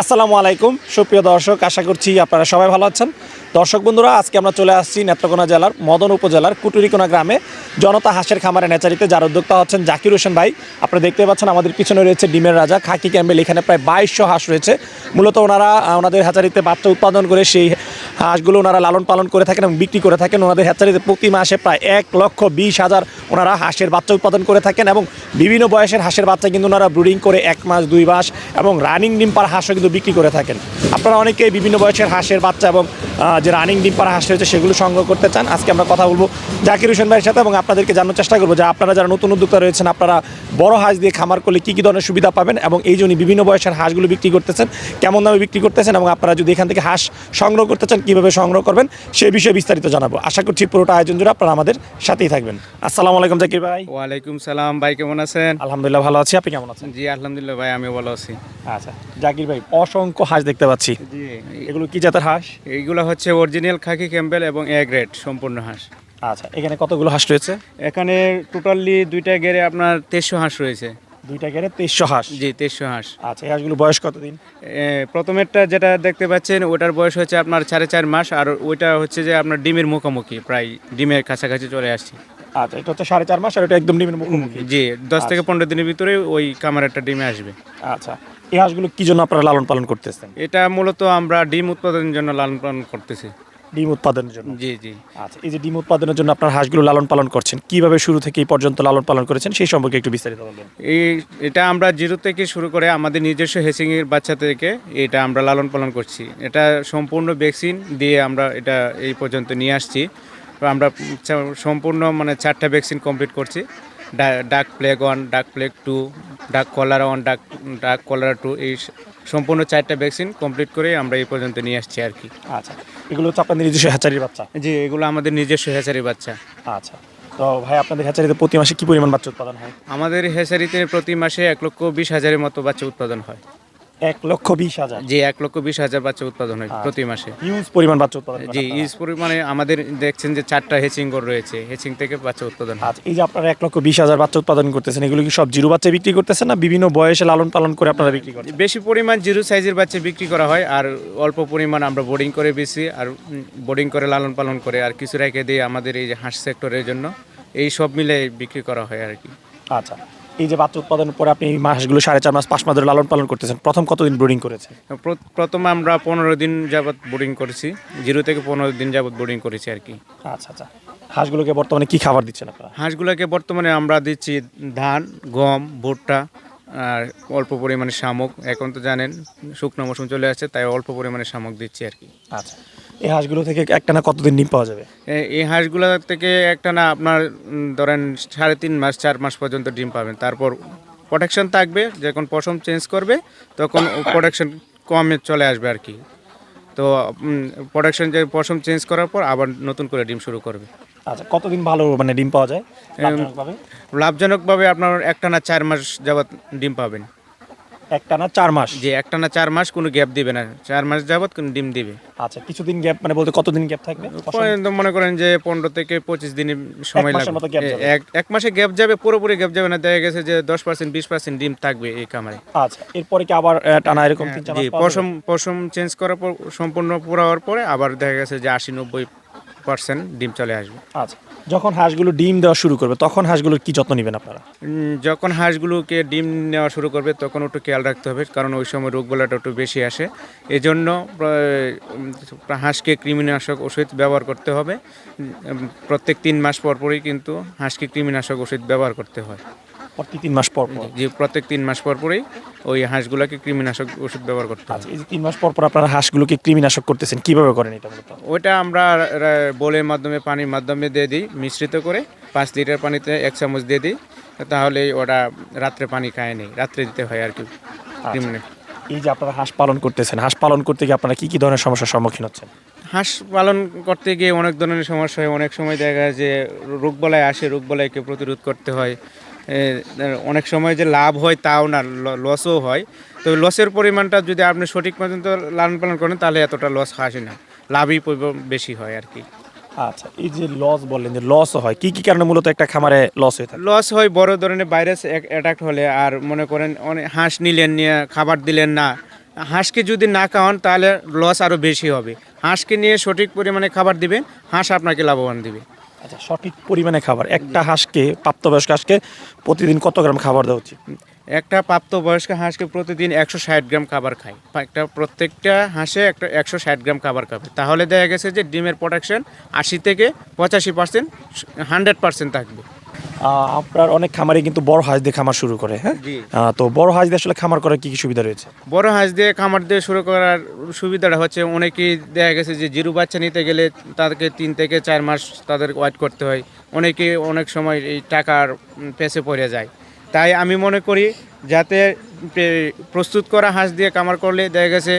আসসালামু আলাইকুম সুপ্রিয় দর্শক, আশা করছি আপনারা সবাই ভালো আছেন। দর্শক বন্ধুরা, আজকে আমরা চলে আসছি নেত্রকোনা জেলার মদন উপজেলার কুটুরিকোনা গ্রামে জনতা হাঁসের খামারে নেচারিতে, যার উদ্যোক্তা হচ্ছেন জাকির হোসেন ভাই। আপনারা দেখতে পাচ্ছেন আমাদের পিছনে রয়েছে ডিমের রাজা খাকি ক্যাম্বেল। এখানে প্রায় 2200 হাঁস রয়েছে। মূলত ওনারা ওনাদের হ্যাচারিতে বাচ্চা উৎপাদন করে সেই হাঁসগুলো ওনারা লালন পালন করে থাকেন এবং বিক্রি করে থাকেন। ওনাদের হ্যাচারিতে প্রতি মাসে প্রায় 1,20,000 ওনারা হাঁসের বাচ্চা উৎপাদন করে থাকেন এবং বিভিন্ন বয়সের হাঁসের বাচ্চা কিন্তু ওনারা ব্রুডিং করে 1 মাস 2 মাস এবং রানিং ডিম পাড়া হাঁসও কিন্তু বিক্রি করে থাকেন। আপনারা অনেকেই বিভিন্ন বয়সের হাঁসের বাচ্চা এবং যে রানিং ডিম পাড়া হাঁস রয়েছে সেগুলো সংগ্রহ করতে চান। আজকে আমরা কথা বলবো জাকির হোসেন ভাইয়ের সাথে এবং আপনাদেরকে জানার চেষ্টা করবো যে আপনারা যারা নতুন উদ্যোক্তা রয়েছেন, আপনারা বড় হাঁস দিয়ে খামার করলে কী কী ধরনের সুবিধা পাবেন এবং এই জন্য বিভিন্ন বয়সের হাঁসগুলো বিক্রি করতেছেন, কেমন দামে বিক্রি করতেছেন এবং আপনারা যদি এখান থেকে হাঁস সংগ্রহ করতে চান কীভাবে সংগ্রহ করবেন সেই বিষয়ে বিস্তারিত জানাবো। আশা করছি পুরোটা আয়োজন জুড়ে আপনারা আমাদের সাথেই থাকবেন। আসসালামু আলাইকুম জাকির ভাই। ওয়ালাইকুম সালাম ভাই, কেমন আছেন? আলহামদুলিল্লাহ ভালো আছি, আপনি কেমন আছেন? জি আলহামদুলিল্লাহ ভাই, আমি ভালো আছি। আচ্ছা জাকির ভাই, অসংখ্য হাঁস দেখতে পাচ্ছি, জি এগুলো কি জাতের হাঁস? এইগুলো হচ্ছে অরিজিনাল খাকি ক্যাম্বেল এবং এ গ্রেড সম্পূর্ণ হাঁস। আচ্ছা, এখানে কতগুলো হাঁস রয়েছে? এখানে টোটালি দুইটা গেরে আপনার 2300 হাঁস রয়েছে। দুইটা গেলে 2300 হাঁস। জি 2300 হাঁস। আচ্ছা, এই হাঁসগুলো বয়স কতদিন? প্রথমেরটা যেটা দেখতে পাচ্ছেন ওটার বয়স হচ্ছে আপনার 4.5 মাস, আর ওইটা হচ্ছে যে আপনার ডিমের মুখোমুখি, প্রায় ডিমের কাছাকাছি চলে আসছে। আচ্ছা, এটা হচ্ছে 4.5 মাস আর এটা একদম ডিমের মুখোমুখি। জি 10 থেকে 15 দিনের ভিতরে ওই কামারেরটা ডিমে আসবে। আচ্ছা, এই হাঁসগুলো কি জন্য আপনারা লালন পালন করতেছেন? এটা মূলত আমরা ডিম উৎপাদনের জন্য লালন পালন করতেছি। ডিম উৎপাদনের জন্য? জি জি। আচ্ছা, এই যে ডিম উৎপাদনের জন্য আপনার হাঁসগুলো লালন পালন করছেন, কিভাবে শুরু থেকে এই পর্যন্ত লালন পালন করেছেন সেই সম্পর্কে একটু বিস্তারিত বলবেন। এটা আমরা জিরো থেকে শুরু করে আমাদের নিজস্ব হেসিংয়ের বাচ্চা থেকে এটা আমরা লালন পালন করছি। এটা সম্পূর্ণ ভ্যাকসিন দিয়ে আমরা এটা এই পর্যন্ত নিয়ে আসছি। তো আমরা সম্পূর্ণ মানে 4টা ভ্যাকসিন কমপ্লিট করছি। ডাক প্লেগ 1, ডাক প্লেগ 2, ডাক কলারা 1, ডাক কলারা 2, এই সম্পূর্ণ 4টা ভ্যাকসিন কমপ্লিট করে আমরা এই পর্যন্ত নিয়ে আসছি আর কি। আচ্ছা, এগুলো হচ্ছে আপনাদের নিজস্ব হ্যাচারির বাচ্চা? জি, এগুলো আমাদের নিজস্ব হ্যাচারির বাচ্চা। আচ্ছা, তো ভাই আপনাদের হ্যাচারিতে প্রতি মাসে কি পরিমাণ বাচ্চা উৎপাদন হয়? আমাদের হ্যাচারিতে প্রতি মাসে 1,20,000-এর মতো বাচ্চা উৎপাদন হয়। 1,20,000? জি 1,20,000 বাচ্চা উৎপাদন হয় প্রতি মাসে। হিউজ পরিমাণ বাচ্চা উৎপাদন হয় জি আপনারা? ইউজ পরিমাণে আমাদের দেখছেন যে 4টা হেচিং ঘর রয়েছে, হেচিং থেকে বাচ্চা উৎপাদন হয়। আচ্ছা, এই যে আপনারা 1,20,000 বাচ্চা উৎপাদন করতেছেন, এগুলো কি সব জিরো বাচ্চা বিক্রি করতেছেন না বিভিন্ন বয়সে লালন পালন করে আপনারা বিক্রি করছেন? বেশি পরিমাণ জিরো সাইজের বাচ্চা বিক্রি করা হয়, আর অল্প পরিমাণ আমরা বোর্ডিং করে বেশি, আর বোর্ডিং করে লালন পালন করে আর কিছু রেখে দিয়ে আমাদের এই যে হাঁস সেক্টরের জন্য এই সব মিলে বিক্রি করা হয় আর কি। আচ্ছা, এই যে বাচ্চা উৎপাদনের পরে আপনি এই মাসগুলো 4.5 মাস 5 মাস ধরে লালন পালন করতেছেন, প্রথম কতদিন ব্রুডিং করেছেন? প্রথমে আমরা 15 দিন যাবৎ বোর্ডিং করেছি, 0 থেকে 15 দিন যাবৎ বোর্ডিং করেছি আর কি। আচ্ছা আচ্ছা, হাঁসগুলোকে বর্তমানে কি খাবার দিচ্ছেন আপনারা? হাঁসগুলোকে বর্তমানে আমরা দিচ্ছি ধান, গম, ভুট্টা আর অল্প পরিমাণে শামুক। এখন তো জানেন শুকনো মৌসুম চলে আসছে, তাই অল্প পরিমাণে শামুক দিচ্ছি আর কি। আচ্ছা, এই হাঁসগুলো থেকে একটানা কতদিন ডিম পাওয়া যাবে? এই হাঁসগুলো থেকে একটা না আপনার ধরেন 3.5 মাস 4 মাস পর্যন্ত ডিম পাবেন। তারপর প্রোটেকশন থাকবে, যখন পশম চেঞ্জ করবে তখন প্রোটেকশন কমে চলে আসবে আর কি। তো প্রোটেকশন যে পশম চেঞ্জ করার পর আবার নতুন করে ডিম শুরু করবে। আচ্ছা, কতদিন ভালো মানে ডিম পাওয়া যায় লাভজনকভাবে? লাভজনকভাবে আপনার একটানা 4 মাস যাবৎ ডিম পাবেন। একটানা 4 মাস? যে একটানা 4 মাস কোনো গ্যাপ দিবে না, 4 মাস যাবৎ কোনো ডিম দিবে। আচ্ছা, কিছুদিন গ্যাপ মানে বলতে কতদিন গ্যাপ থাকবে? মনে করেন যে 15 থেকে 25 দিনের সময় মাসের মতো gap লাগবে। যাবে? এক মাসে গ্যাপ যাবে, পুরোপুরি গ্যাপ যাবে না, দেখা গেছে যে 10% 20% ডিম থাকবে এই খামারে। আচ্ছা, এরপরে কি আবার টানা এরকম 3-4 জি মাস পাওয়া যাবে? পশম চেঞ্জ করার পর সম্পূর্ণ পুরো হওয়ার পরে আবার দেখা গেছে যে 80-90% ডিম চলে আসবে। আচ্ছা, যখন হাঁসগুলো ডিম দেওয়া শুরু করবে তখন হাঁসগুলোর কি যত্ন নেবেন আপনারা? যখন হাঁসগুলোকে ডিম নেওয়া শুরু করবে তখন একটু খেয়াল রাখতে হবে, কারণ ওই সময় রোগবালাটা একটু বেশি আসে। এজন্য হাঁসকে কৃমিনাশক ওষুধ ব্যবহার করতে হবে। প্রত্যেক 3 মাস পর পরই কিন্তু হাঁসকে কৃমিনাশক ওষুধ ব্যবহার করতে হয়। প্রতি 3 মাস পর পর? যে প্রত্যেক 3 মাস পর পরই ওই হাঁসগুলোকে কৃমিনাশক ওষুধ ব্যবহার করতে হয়। আচ্ছা, এই যে 3 মাস পর পর আপনারা হাঁসগুলোকে কৃমিনাশক করতেছেন, কিভাবে করেন এটা মূলত? ওইটা আমরা বোলের মাধ্যমে পানির মাধ্যমে দিয়ে দিই, মিশ্রিত করে 5 লিটার পানিতে 1 চামচ দিয়ে দিই, তাহলে ওটা রাত্রে পানি খায় নেই, রাত্রে দিতে হয় আর কি। এই যে আপনারা হাঁস পালন করতেছেন, হাঁস পালন করতে গিয়ে আপনারা কি কি ধরনের সমস্যার সম্মুখীন হচ্ছেন? হাঁস পালন করতে গিয়ে অনেক ধরনের সমস্যা হয়। অনেক সময় দেখা যায় যে রোগবালাই আসে, রোগবালাইকে প্রতিরোধ করতে হয়। অনেক সময় যে লাভ হয় তাও না, লসও হয়। তবে লসের পরিমাণটা যদি আপনি সঠিক পর্যন্ত লালন পালন করেন তাহলে এতটা লস আসে না, লাভই বেশি হয় আর কি। আচ্ছা, এই যে লস বললেন, যে লসও হয়, কি কি কারণে মূলত একটা খামারে লস হয়ে থাকে? লস হয় বড় ধরনের ভাইরাস অ্যাটাক হলে, আর মনে করেন অনেক হাঁস নিলেন, নিয়ে খাবার দিলেন না, হাঁসকে যদি না খাওয়ান তাহলে লস আরও বেশি হবে। হাঁসকে নিয়ে সঠিক পরিমাণে খাবার দিবেন, হাঁস আপনাকে লাভবান দিবে। আচ্ছা, সঠিক পরিমাণে খাবার একটা হাঁসকে, প্রাপ্তবয়স্ক হাঁসকে প্রতিদিন কত গ্রাম খাবার দেওয়া উচিত? একটা প্রাপ্তবয়স্ক হাঁসকে প্রতিদিন 160 গ্রাম খাবার খায়। প্রত্যেকটা হাঁসে 160 গ্রাম খাবার খাবে, তাহলে দেখা গেছে যে ডিমের প্রোডাকশন 80 থেকে 85%, 100% থাকবে। আপনার অনেক খামারি কিন্তু বড় হাঁস দিয়ে খামার শুরু করে, হ্যাঁ? জি। তো বড় হাঁস দিয়ে আসলে খামার করার কি কি সুবিধা রয়েছে? বড় হাঁস দিয়ে খামার দিয়ে শুরু করার সুবিধাটা হচ্ছে, অনেকেই দেখা গেছে যে জিরো বাচ্চা নিতে গেলে তাদেরকে 3 থেকে 4 মাস তাদের ওয়েট করতে হয়। অনেকে অনেক সময় এই টাকার পেছে পড়ে যায়। তাই আমি মনে করি যাতে প্রস্তুত করা হাঁস দিয়ে খামার করলে দেখা গেছে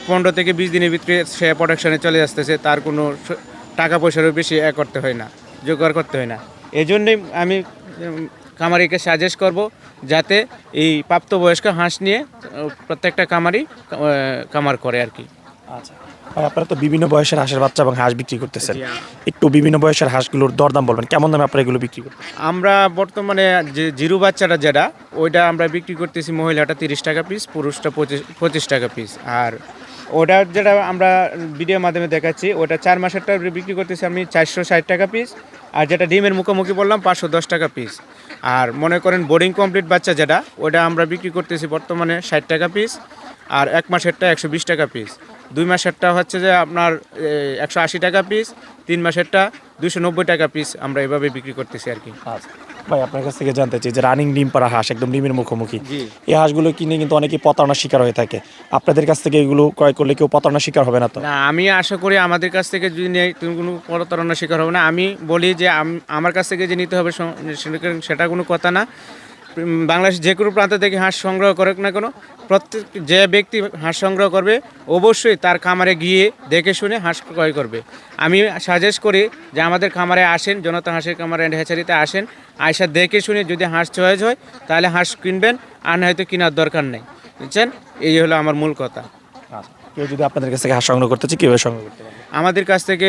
15 থেকে 20 দিনের ভিতরে সে প্রোডাকশনে চলে আসতেছে, তার কোনো টাকা পয়সারও বেশি করতে হয় না, জোগাড় করতে হয় না। এই জন্যই আমি খামারিকে সাজেস্ট করব যাতে এই প্রাপ্তবয়স্ক হাঁস নিয়ে প্রত্যেকটা খামারি খামার করে আর কি। আচ্ছা ভাই, আপনারা তো বিভিন্ন বয়সের হাঁসের বাচ্চা এবং হাঁস বিক্রি করতেছেন, জি। একটু বিভিন্ন বয়সের হাঁসগুলোর দরদাম বলবেন, কেমন দামে আপনারা এগুলো বিক্রি করতেছেন? আমরা বর্তমানে যে জিরো বাচ্চাটা যেটা, ওইটা আমরা বিক্রি করতেছি মহিলাটা 30 টাকা পিস, পুরুষটা 25 টাকা পিস। আর ওটা যেটা আমরা ভিডিওর মাধ্যমে দেখাচ্ছি, ওটা 4 মাসেরটা বিক্রি করতেছি আমি 460 টাকা পিস। আর যেটা ডিমের মুখোমুখি বললাম 510 টাকা পিস। আর মনে করেন বোর্ডিং কমপ্লিট বাচ্চা যেটা, ওটা আমরা বিক্রি করতেছি বর্তমানে 60 টাকা পিস। আর 1 মাসেরটা 120 টাকা পিস। 2 মাসেরটা হচ্ছে যে আপনার 180 টাকা পিস। 3 মাসেরটা 290 টাকা পিস। আমরা এভাবে বিক্রি করতেছি আর কি। আচ্ছা ভাই, আপনার কাছ থেকে জানতে চাই যে রানিং ডিম পাড়া হাঁস, একদম ডিমের মুখোমুখি, জি। এই হাঁসগুলো কিনে কিন্তু অনেকেই প্রতারণার শিকার হয়ে থাকে। আপনাদের কাছ থেকে এগুলো ক্রয় করলে কেউ প্রতারণার শিকার হবে না তো? না, আমি আশা করি আমাদের কাছ থেকে যদি নেই তুমি কোনো প্রতারণার শিকার হবে না। আমি বলি যে আমার কাছ থেকে যে নিতে হবে সেটা কোনো কথা না। বাংলাদেশ যে কোনো প্রান্ত থেকে হাঁস সংগ্রহ করুক না কেন, প্রত্যেক যে ব্যক্তি হাঁস সংগ্রহ করবে অবশ্যই তার খামারে গিয়ে দেখে শুনে হাঁস ক্রয় করবে। আমি সাজেস্ট করি যে আমাদের খামারে আসেন, জনতা হাঁসের খামার অ্যান্ড হ্যাচারিতে আসেন, আয়সা দেখে শুনে যদি হাঁস চয়েস হয় তাহলে হাঁস কিনবেন, আর না হয়তো কেনার দরকার নেই। বুঝছেন, এই হলো আমার মূল কথা। আচ্ছা, কেউ যদি আপনাদের কাছ থেকে হাঁস সংগ্রহ করতে চায় কীভাবে সংগ্রহ করতে পারবে? আমাদের কাছ থেকে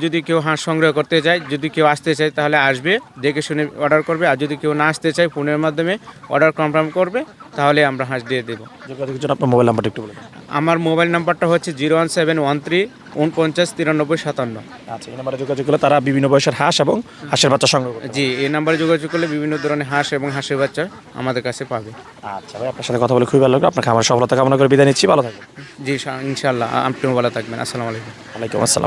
যদি কেউ হাঁস সংগ্রহ করতে চায়, যদি কেউ আসতে চায় তাহলে আসবে, দেখে শুনে অর্ডার করবে। আর যদি কেউ না আসতে চায় ফোনের মাধ্যমে অর্ডার কনফার্ম করবে, তাহলে আমরা হাঁস দিয়ে দেবো। যোগাযোগের জন্য আপনার মোবাইল নাম্বারটা একটু বলে দিন। আমার মোবাইল নাম্বারটা হচ্ছে 01713 49 93 57। আচ্ছা, এই নাম্বারে যোগাযোগ করলে তারা বিভিন্ন বয়সের হাঁস এবং হাঁসের বাচ্চা সংগ্রহ করবে। জি, এই নাম্বারে যোগাযোগ করলে বিভিন্ন ধরনের হাঁস এবং হাঁসের বাচ্চা আমাদের কাছে পাবে। আচ্ছা ভাই, আপনার সাথে কথা বলে খুবই ভালো লাগলো। আপনার খামার সফলতা কামনা করে বিদায় নিচ্ছি, ভালো থাকবেন। জি, ইনশাআল্লাহ। আপনিও ভালো থাকবেন। আসসালামু আলাইকুম। ওয়ালাইকুম আসসালাম।